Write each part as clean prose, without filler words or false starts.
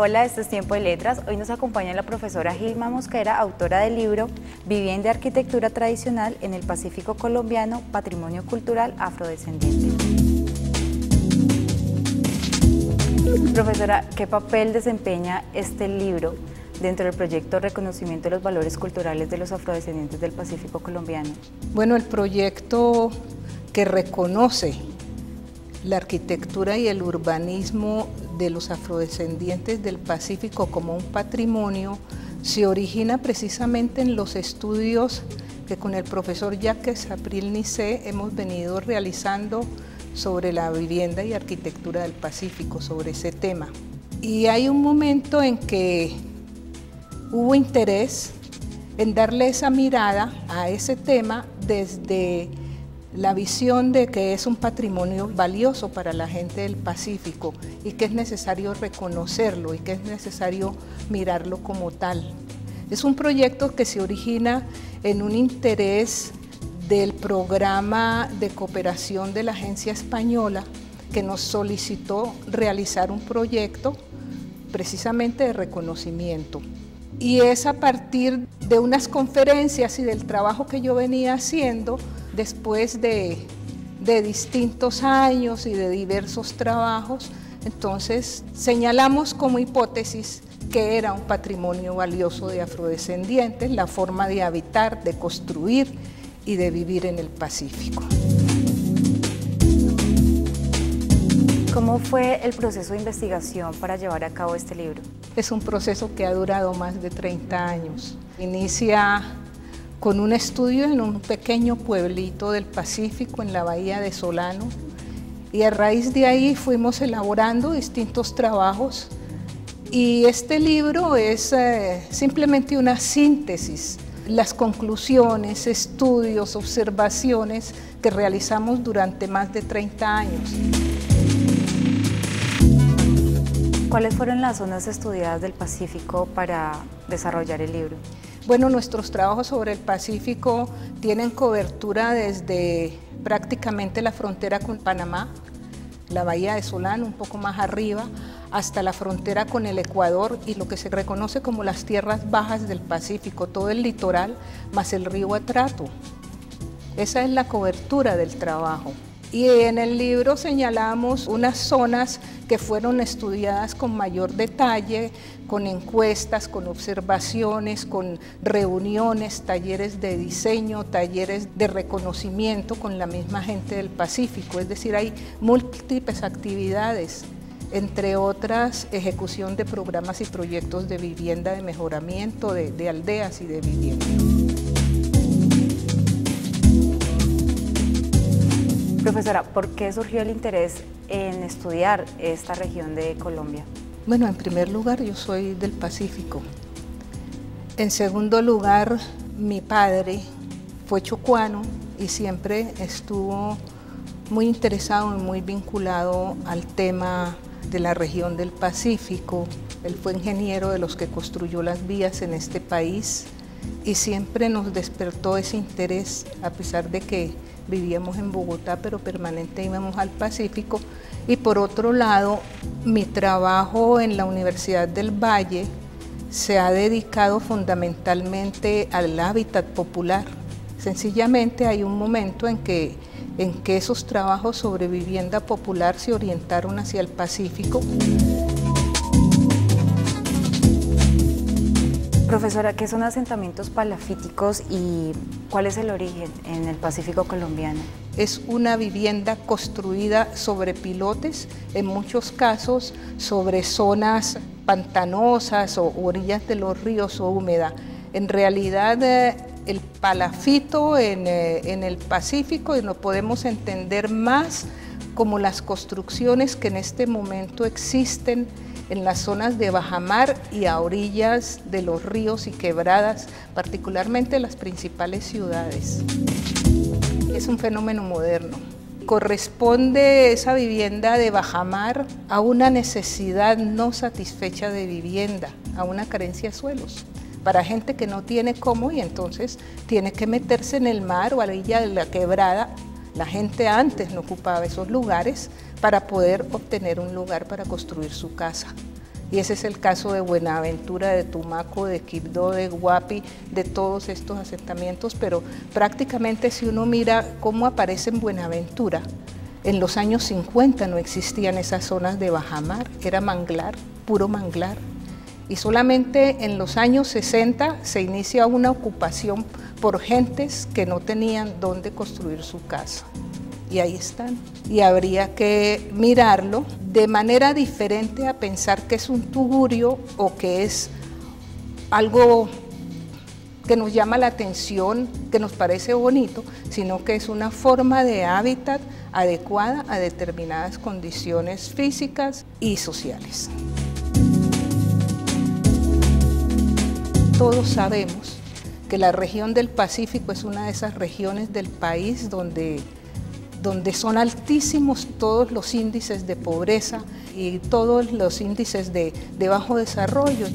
Hola, esto es Tiempo de Letras. Hoy nos acompaña la profesora Gilma Mosquera, autora del libro Vivienda y Arquitectura Tradicional en el Pacífico Colombiano, Patrimonio Cultural Afrodescendiente. Profesora, ¿qué papel desempeña este libro dentro del proyecto Reconocimiento de los Valores Culturales de los Afrodescendientes del Pacífico Colombiano? Bueno, el proyecto que reconoce la arquitectura y el urbanismo de los afrodescendientes del Pacífico como un patrimonio se origina precisamente en los estudios que con el profesor Jacques April-Nicet hemos venido realizando sobre la vivienda y arquitectura del Pacífico, sobre ese tema. Y hay un momento en que hubo interés en darle esa mirada a ese tema desde la visión de que es un patrimonio valioso para la gente del Pacífico y que es necesario reconocerlo y que es necesario mirarlo como tal. Es un proyecto que se origina en un interés del programa de cooperación de la Agencia Española que nos solicitó realizar un proyecto precisamente de reconocimiento. Y es a partir de unas conferencias y del trabajo que yo venía haciendo después de distintos años y de diversos trabajos, entonces señalamos como hipótesis que era un patrimonio valioso de afrodescendientes, la forma de habitar, de construir y de vivir en el Pacífico. ¿Cómo fue el proceso de investigación para llevar a cabo este libro? Es un proceso que ha durado más de 30 años. Inicia con un estudio en un pequeño pueblito del Pacífico, en la bahía de Solano, y a raíz de ahí fuimos elaborando distintos trabajos, y este libro es simplemente una síntesis, las conclusiones, estudios, observaciones que realizamos durante más de 30 años. ¿Cuáles fueron las zonas estudiadas del Pacífico para desarrollar el libro? Bueno, nuestros trabajos sobre el Pacífico tienen cobertura desde prácticamente la frontera con Panamá, la bahía de Solano, un poco más arriba, hasta la frontera con el Ecuador y lo que se reconoce como las tierras bajas del Pacífico, todo el litoral más el río Atrato. Esa es la cobertura del trabajo. Y en el libro señalamos unas zonas que fueron estudiadas con mayor detalle, con encuestas, con observaciones, con reuniones, talleres de diseño, talleres de reconocimiento con la misma gente del Pacífico. Es decir, hay múltiples actividades, entre otras ejecución de programas y proyectos de vivienda, de mejoramiento de aldeas y de vivienda. Profesora, ¿por qué surgió el interés en estudiar esta región de Colombia? Bueno, en primer lugar, yo soy del Pacífico. En segundo lugar, mi padre fue chocuano y siempre estuvo muy interesado y muy vinculado al tema de la región del Pacífico. Él fue ingeniero de los que construyó las vías en este país y siempre nos despertó ese interés, a pesar de que vivíamos en Bogotá, pero permanente íbamos al Pacífico. Y por otro lado, mi trabajo en la Universidad del Valle se ha dedicado fundamentalmente al hábitat popular. Sencillamente hay un momento en que esos trabajos sobre vivienda popular se orientaron hacia el Pacífico. Profesora, ¿qué son asentamientos palafíticos y cuál es el origen en el Pacífico colombiano? Es una vivienda construida sobre pilotes, en muchos casos sobre zonas pantanosas o orillas de los ríos o húmedas. En realidad, el palafito en el Pacífico lo podemos entender más como las construcciones que en este momento existen en las zonas de bajamar y a orillas de los ríos y quebradas, particularmente las principales ciudades. Es un fenómeno moderno. Corresponde esa vivienda de bajamar a una necesidad no satisfecha de vivienda, a una carencia de suelos, para gente que no tiene cómo y entonces tiene que meterse en el mar o a la orilla de la quebrada. La gente antes no ocupaba esos lugares para poder obtener un lugar para construir su casa. Y ese es el caso de Buenaventura, de Tumaco, de Quibdó, de Guapi, de todos estos asentamientos, pero prácticamente si uno mira cómo aparece en Buenaventura, en los años 50 no existían esas zonas de bajamar, era manglar, puro manglar. Y solamente en los años 60 se inicia una ocupación por gentes que no tenían dónde construir su casa. Y ahí están. Y habría que mirarlo de manera diferente a pensar que es un tugurio o que es algo que nos llama la atención, que nos parece bonito, sino que es una forma de hábitat adecuada a determinadas condiciones físicas y sociales. Todos sabemos que la región del Pacífico es una de esas regiones del país donde son altísimos todos los índices de pobreza y todos los índices de bajo desarrollo.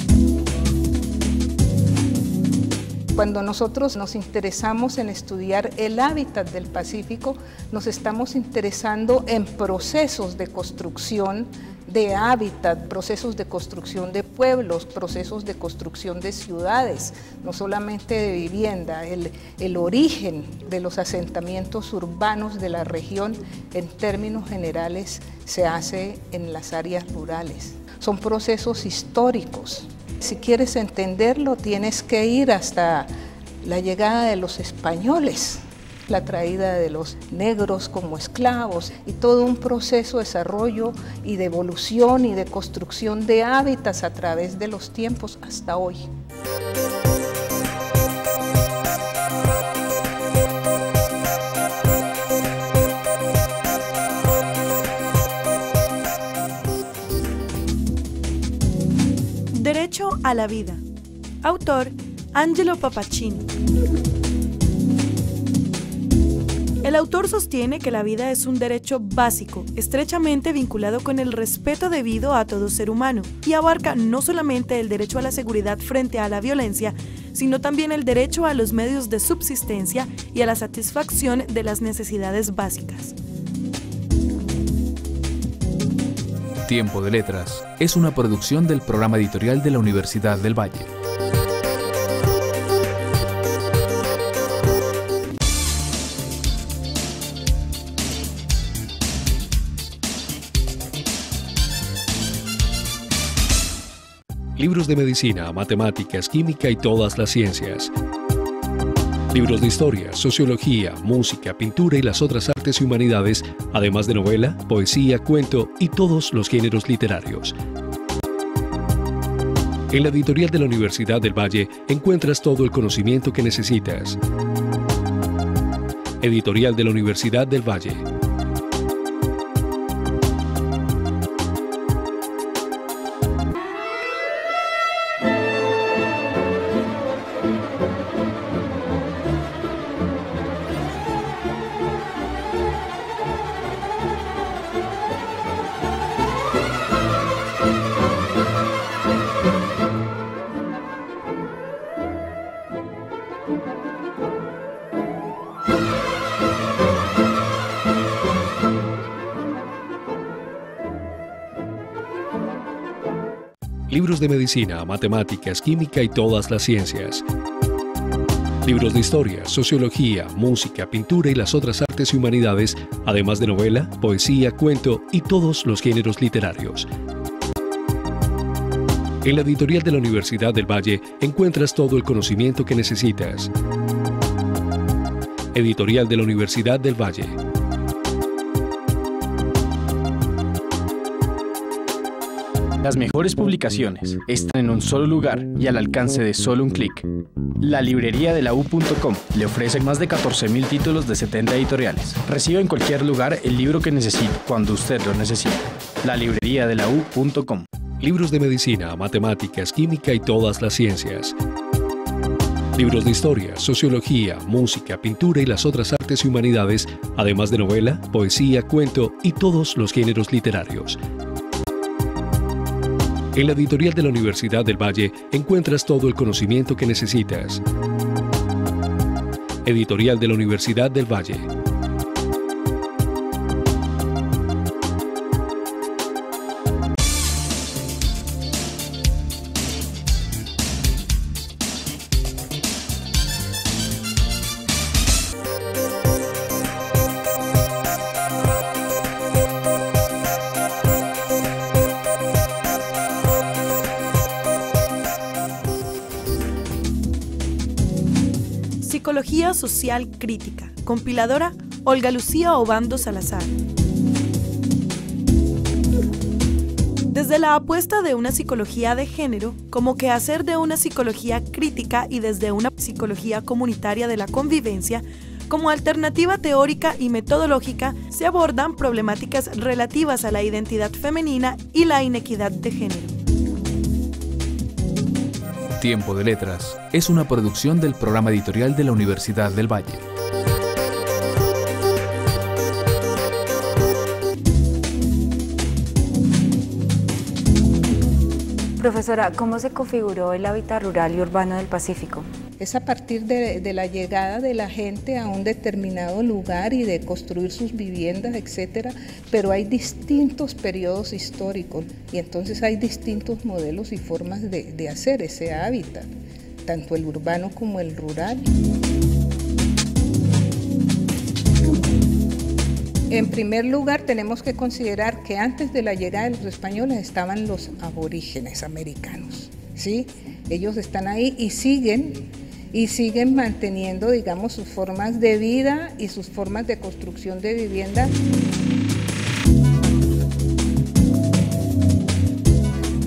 Cuando nosotros nos interesamos en estudiar el hábitat del Pacífico, nos estamos interesando en procesos de construcción de hábitat, procesos de construcción de pueblos, procesos de construcción de ciudades, no solamente de vivienda. El origen de los asentamientos urbanos de la región, en términos generales, se hace en las áreas rurales. Son procesos históricos. Si quieres entenderlo, tienes que ir hasta la llegada de los españoles, la traída de los negros como esclavos y todo un proceso de desarrollo y de evolución y de construcción de hábitats a través de los tiempos hasta hoy. Derecho a la vida. Autor, Angelo Papacini. El autor sostiene que la vida es un derecho básico, estrechamente vinculado con el respeto debido a todo ser humano, y abarca no solamente el derecho a la seguridad frente a la violencia, sino también el derecho a los medios de subsistencia y a la satisfacción de las necesidades básicas. Tiempo de Letras es una producción del programa editorial de la Universidad del Valle. Libros de medicina, matemáticas, química y todas las ciencias. Libros de historia, sociología, música, pintura y las otras artes y humanidades, además de novela, poesía, cuento y todos los géneros literarios. En la editorial de la Universidad del Valle encuentras todo el conocimiento que necesitas. Editorial de la Universidad del Valle. Libros de medicina, matemáticas, química y todas las ciencias. Libros de historia, sociología, música, pintura y las otras artes y humanidades, además de novela, poesía, cuento y todos los géneros literarios. En la editorial de la Universidad del Valle encuentras todo el conocimiento que necesitas. Editorial de la Universidad del Valle. Las mejores publicaciones están en un solo lugar y al alcance de solo un clic. La librería de la U.com le ofrece más de 14.000 títulos de 70 editoriales. Reciba en cualquier lugar el libro que necesite, cuando usted lo necesite. La librería de la U.com. Libros de medicina, matemáticas, química y todas las ciencias. Libros de historia, sociología, música, pintura y las otras artes y humanidades, además de novela, poesía, cuento y todos los géneros literarios. En la editorial de la Universidad del Valle encuentras todo el conocimiento que necesitas. Editorial de la Universidad del Valle. Psicología Social Crítica. Compiladora, Olga Lucía Obando Salazar. Desde la apuesta de una psicología de género, como quehacer de una psicología crítica y desde una psicología comunitaria de la convivencia, como alternativa teórica y metodológica, se abordan problemáticas relativas a la identidad femenina y la inequidad de género. Tiempo de Letras es una producción del programa editorial de la Universidad del Valle. Profesora, ¿cómo se configuró el hábitat rural y urbano del Pacífico? Es a partir de la llegada de la gente a un determinado lugar y de construir sus viviendas, etcétera, pero hay distintos periodos históricos y entonces hay distintos modelos y formas de hacer ese hábitat, tanto el urbano como el rural. En primer lugar, tenemos que considerar que antes de la llegada de los españoles estaban los aborígenes americanos, ¿sí? Ellos están ahí y siguen manteniendo, digamos, sus formas de vida y sus formas de construcción de vivienda.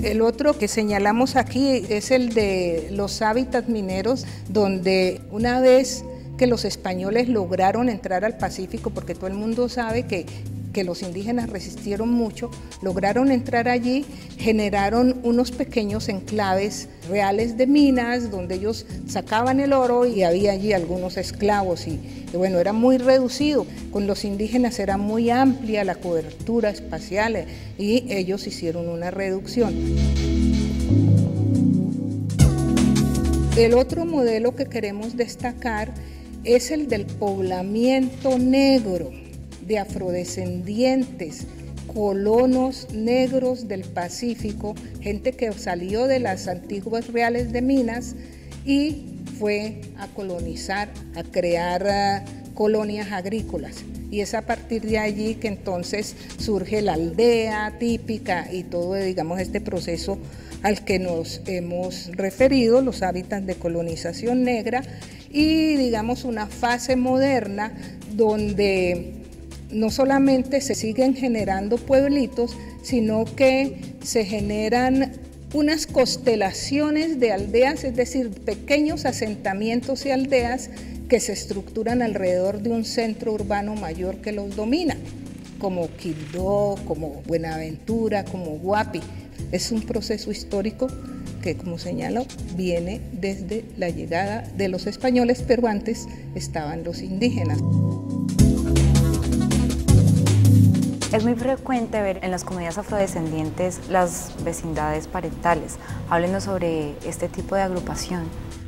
El otro que señalamos aquí es el de los hábitats mineros, donde una vez que los españoles lograron entrar al Pacífico, porque todo el mundo sabe que los indígenas resistieron mucho, lograron entrar allí, generaron unos pequeños enclaves reales de minas donde ellos sacaban el oro y había allí algunos esclavos y bueno, era muy reducido. Con los indígenas era muy amplia la cobertura espacial y ellos hicieron una reducción. El otro modelo que queremos destacar es el del poblamiento negro de afrodescendientes, colonos negros del Pacífico, gente que salió de las antiguas reales de minas y fue a colonizar, a crear colonias agrícolas. Y es a partir de allí que entonces surge la aldea típica y todo, digamos, este proceso al que nos hemos referido, los hábitats de colonización negra y, digamos, una fase moderna donde no solamente se siguen generando pueblitos, sino que se generan unas constelaciones de aldeas, es decir, pequeños asentamientos y aldeas que se estructuran alrededor de un centro urbano mayor que los domina, como Quibdó, como Buenaventura, como Guapi. Es un proceso histórico que, como señalo, viene desde la llegada de los españoles, pero antes estaban los indígenas. Es muy frecuente ver en las comunidades afrodescendientes las vecindades parentales. Háblenos sobre este tipo de agrupación.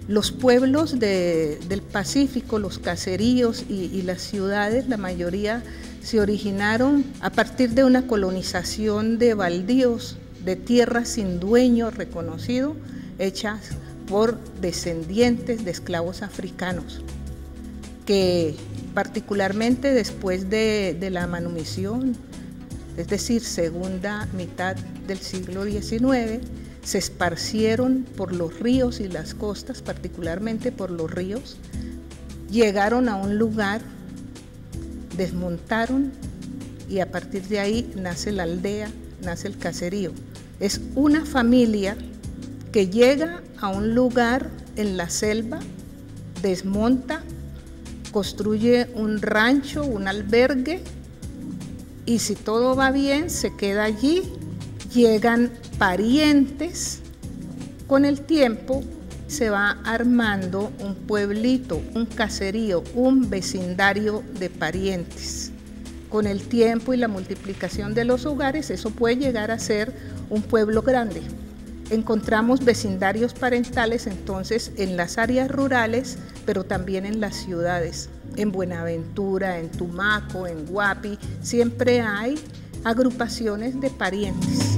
Los pueblos del Pacífico, los caseríos y las ciudades, la mayoría se originaron a partir de una colonización de baldíos, de tierras sin dueño reconocido, hechas por descendientes de esclavos africanos, que particularmente después de la manumisión, es decir, segunda mitad del siglo XIX, se esparcieron por los ríos y las costas, particularmente por los ríos, llegaron a un lugar, desmontaron y a partir de ahí nace la aldea, nace el caserío. Es una familia que llega a un lugar en la selva, desmonta, construye un rancho, un albergue y si todo va bien se queda allí. Llegan parientes, con el tiempo se va armando un pueblito, un caserío, un vecindario de parientes. Con el tiempo y la multiplicación de los hogares, eso puede llegar a ser un pueblo grande. Encontramos vecindarios parentales entonces en las áreas rurales, pero también en las ciudades. En Buenaventura, en Tumaco, en Guapi, siempre hay agrupaciones de parientes.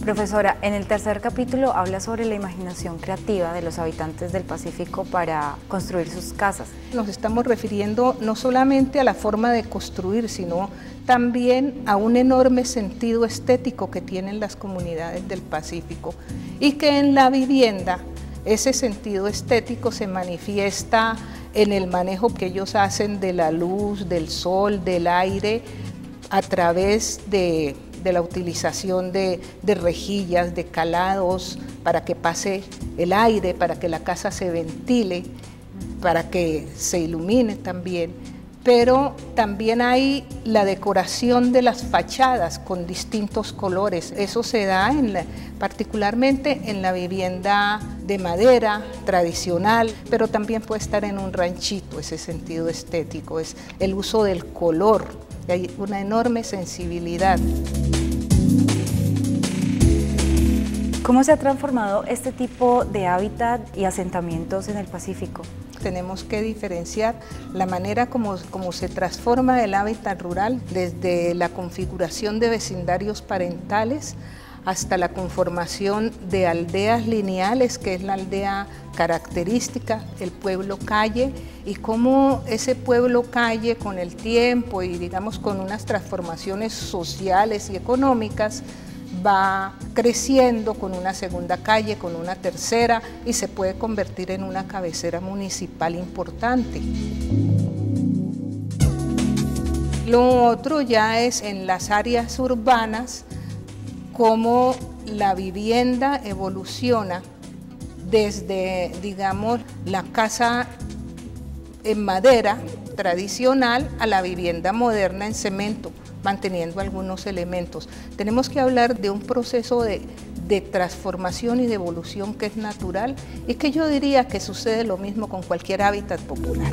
Profesora, en el tercer capítulo habla sobre la imaginación creativa de los habitantes del Pacífico para construir sus casas. Nos estamos refiriendo no solamente a la forma de construir, sino también a un enorme sentido estético que tienen las comunidades del Pacífico y que en la vivienda Ese sentido estético se manifiesta en el manejo que ellos hacen de la luz, del sol, del aire, a través de la utilización de rejillas, de calados, para que pase el aire, para que la casa se ventile, para que se ilumine también. Pero también hay la decoración de las fachadas con distintos colores. Eso se da particularmente en la vivienda de madera tradicional, pero también puede estar en un ranchito, ese sentido estético, es el uso del color. Hay una enorme sensibilidad. ¿Cómo se ha transformado este tipo de hábitat y asentamientos en el Pacífico? Tenemos que diferenciar la manera como se transforma el hábitat rural, desde la configuración de vecindarios parentales hasta la conformación de aldeas lineales, que es la aldea característica, el pueblo calle, y cómo ese pueblo calle con el tiempo y digamos con unas transformaciones sociales y económicas va creciendo con una segunda calle, con una tercera, y se puede convertir en una cabecera municipal importante. Lo otro ya es en las áreas urbanas, cómo la vivienda evoluciona desde, digamos, la casa en madera tradicional a la vivienda moderna en cemento, manteniendo algunos elementos. Tenemos que hablar de un proceso de transformación y de evolución que es natural y que yo diría que sucede lo mismo con cualquier hábitat popular.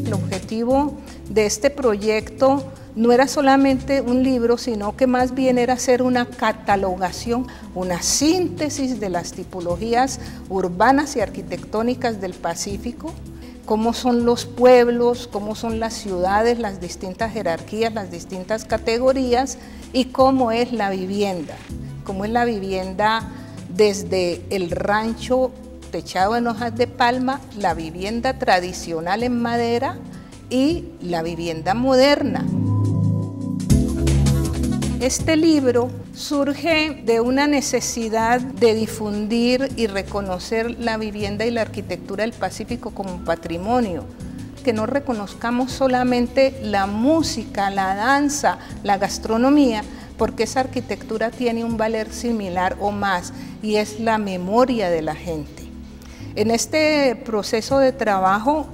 El objetivo de este proyecto no era solamente un libro, sino que más bien era hacer una catalogación, una síntesis de las tipologías urbanas y arquitectónicas del Pacífico, cómo son los pueblos, cómo son las ciudades, las distintas jerarquías, las distintas categorías y cómo es la vivienda. Cómo es la vivienda desde el rancho techado en hojas de palma, la vivienda tradicional en madera y la vivienda moderna. Este libro surge de una necesidad de difundir y reconocer la vivienda y la arquitectura del Pacífico como patrimonio, que no reconozcamos solamente la música, la danza, la gastronomía, porque esa arquitectura tiene un valor similar o más, y es la memoria de la gente. En este proceso de trabajo,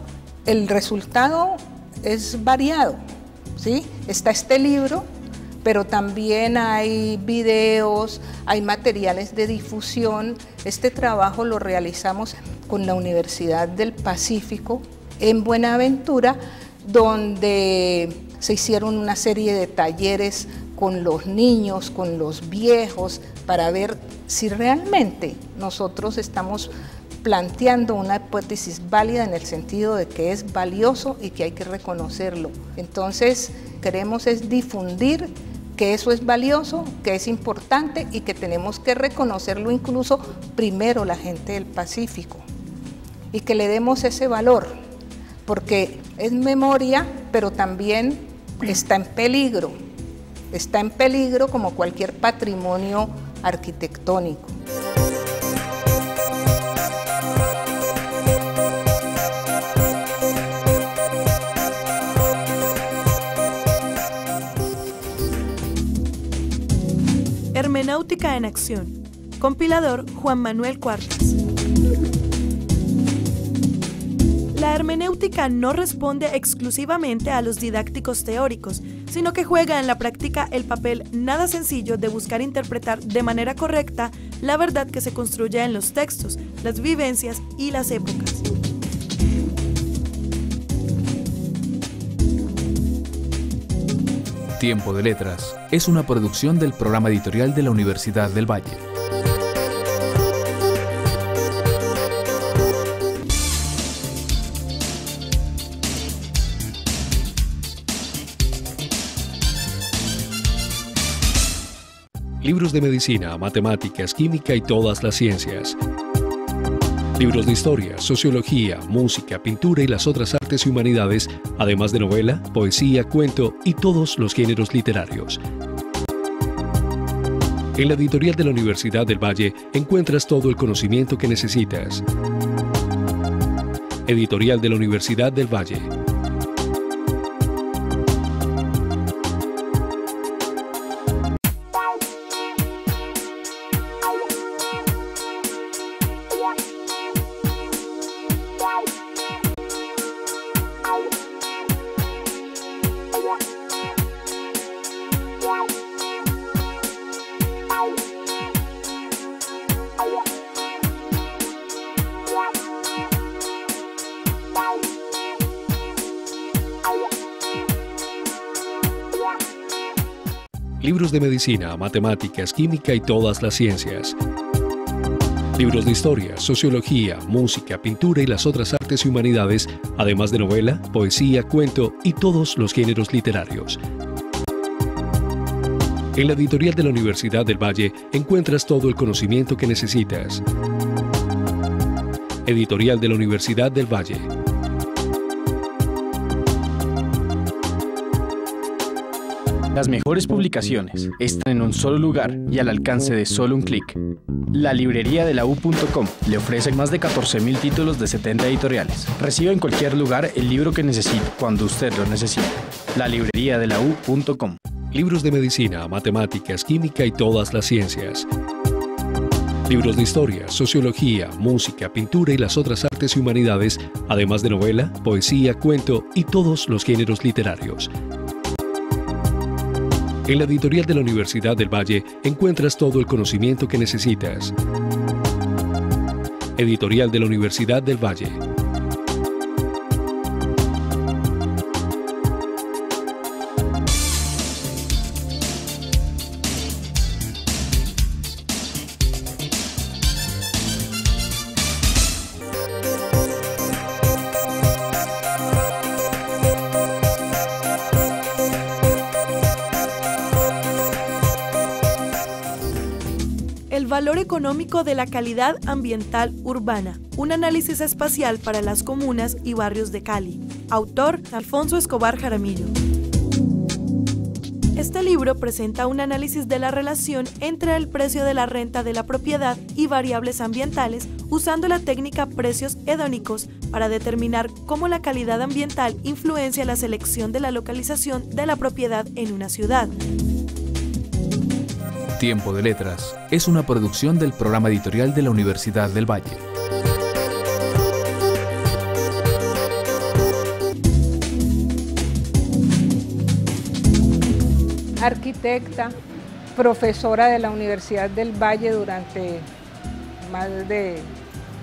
el resultado es variado, ¿sí? Está este libro, pero también hay videos, hay materiales de difusión. Este trabajo lo realizamos con la Universidad del Pacífico en Buenaventura, donde se hicieron una serie de talleres con los niños, con los viejos, para ver si realmente nosotros estamos planteando una hipótesis válida en el sentido de que es valioso y que hay que reconocerlo. Entonces, queremos es difundir que eso es valioso, que es importante y que tenemos que reconocerlo incluso primero la gente del Pacífico y que le demos ese valor, porque es memoria, pero también está en peligro como cualquier patrimonio arquitectónico. Hermenéutica en acción. Compilador Juan Manuel Cuartas. La hermenéutica no responde exclusivamente a los didácticos teóricos, sino que juega en la práctica el papel nada sencillo de buscar interpretar de manera correcta la verdad que se construye en los textos, las vivencias y las épocas. Tiempo de Letras es una producción del programa editorial de la Universidad del Valle. Libros de medicina, matemáticas, química y todas las ciencias. Libros de historia, sociología, música, pintura y las otras artes y humanidades, además de novela, poesía, cuento y todos los géneros literarios. En la editorial de la Universidad del Valle encuentras todo el conocimiento que necesitas. Editorial de la Universidad del Valle. Libros de medicina, matemáticas, química y todas las ciencias. Libros de historia, sociología, música, pintura y las otras artes y humanidades, además de novela, poesía, cuento y todos los géneros literarios. En la editorial de la Universidad del Valle encuentras todo el conocimiento que necesitas. Editorial de la Universidad del Valle. Las mejores publicaciones están en un solo lugar y al alcance de solo un clic. La librería de la U.com le ofrece más de 14.000 títulos de 70 editoriales. Reciba en cualquier lugar el libro que necesite, cuando usted lo necesite. La librería de la U.com. Libros de medicina, matemáticas, química y todas las ciencias. Libros de historia, sociología, música, pintura y las otras artes y humanidades, además de novela, poesía, cuento y todos los géneros literarios. En la editorial de la Universidad del Valle encuentras todo el conocimiento que necesitas. Editorial de la Universidad del Valle. El valor económico de la calidad ambiental urbana, un análisis espacial para las comunas y barrios de Cali. Autor, Alfonso Escobar Jaramillo. Este libro presenta un análisis de la relación entre el precio de la renta de la propiedad y variables ambientales, usando la técnica precios hedónicos para determinar cómo la calidad ambiental influencia la selección de la localización de la propiedad en una ciudad. Tiempo de Letras es una producción del programa editorial de la Universidad del Valle. Arquitecta, profesora de la Universidad del Valle durante más de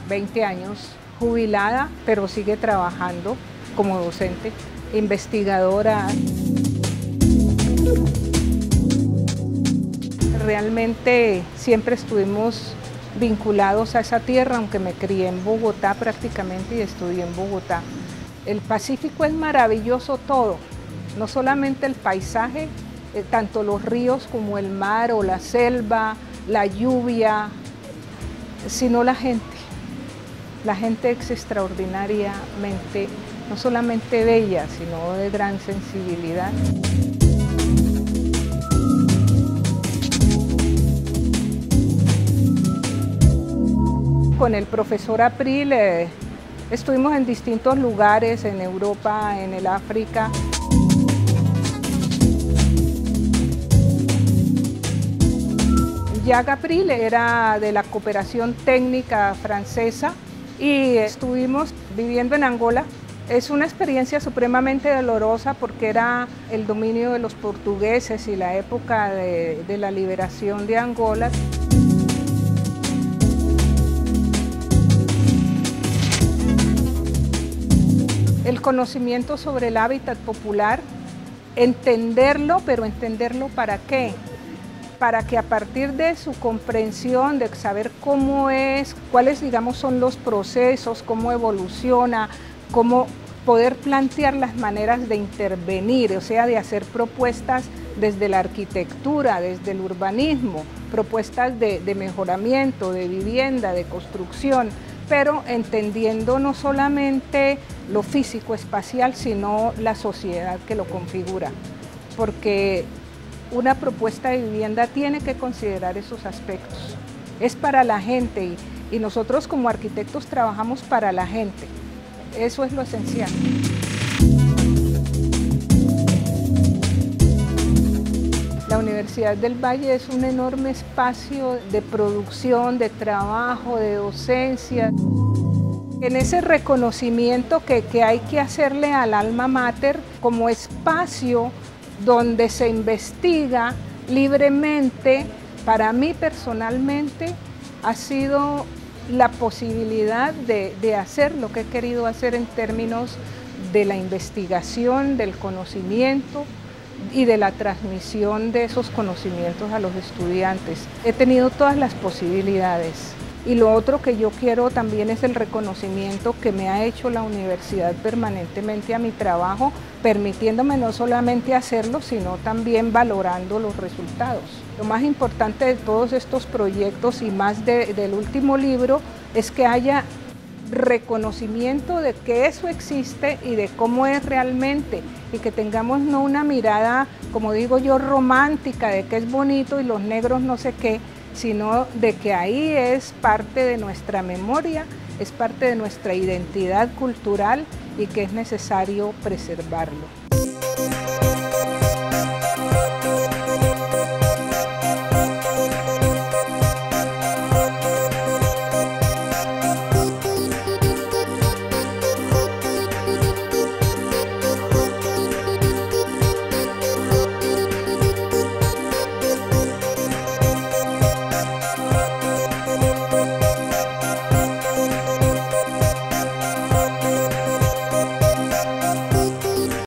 20 años, jubilada, pero sigue trabajando como docente, investigadora. Realmente siempre estuvimos vinculados a esa tierra, aunque me crié en Bogotá prácticamente y estudié en Bogotá. El Pacífico es maravilloso todo, no solamente el paisaje, tanto los ríos como el mar o la selva, la lluvia, sino la gente. La gente es extraordinariamente, no solamente bella, sino de gran sensibilidad. Con el profesor April estuvimos en distintos lugares, en Europa, en el África. Jacques April era de la cooperación técnica francesa y estuvimos viviendo en Angola. Es una experiencia supremamente dolorosa porque era el dominio de los portugueses y la época de la liberación de Angola. El conocimiento sobre el hábitat popular, entenderlo, pero entenderlo ¿para qué? Para que a partir de su comprensión, de saber cómo es, cuáles digamos son los procesos, cómo evoluciona, cómo poder plantear las maneras de intervenir, o sea, de hacer propuestas desde la arquitectura, desde el urbanismo, propuestas de mejoramiento, de vivienda, de construcción, pero entendiendo no solamente lo físico espacial, sino la sociedad que lo configura, porque una propuesta de vivienda tiene que considerar esos aspectos. Es para la gente y nosotros como arquitectos trabajamos para la gente. Eso es lo esencial. La Universidad del Valle es un enorme espacio de producción, de trabajo, de docencia. En ese reconocimiento que hay que hacerle al alma mater como espacio donde se investiga libremente, para mí personalmente ha sido la posibilidad de hacer lo que he querido hacer en términos de la investigación, del conocimiento y de la transmisión de esos conocimientos a los estudiantes. He tenido todas las posibilidades. Y lo otro que yo quiero también es el reconocimiento que me ha hecho la universidad permanentemente a mi trabajo, permitiéndome no solamente hacerlo, sino también valorando los resultados. Lo más importante de todos estos proyectos y más del último libro es que haya reconocimiento de que eso existe y de cómo es realmente, y que tengamos no una mirada, como digo yo, romántica de que es bonito y los negros no sé qué, sino de que ahí es parte de nuestra memoria, es parte de nuestra identidad cultural y que es necesario preservarlo.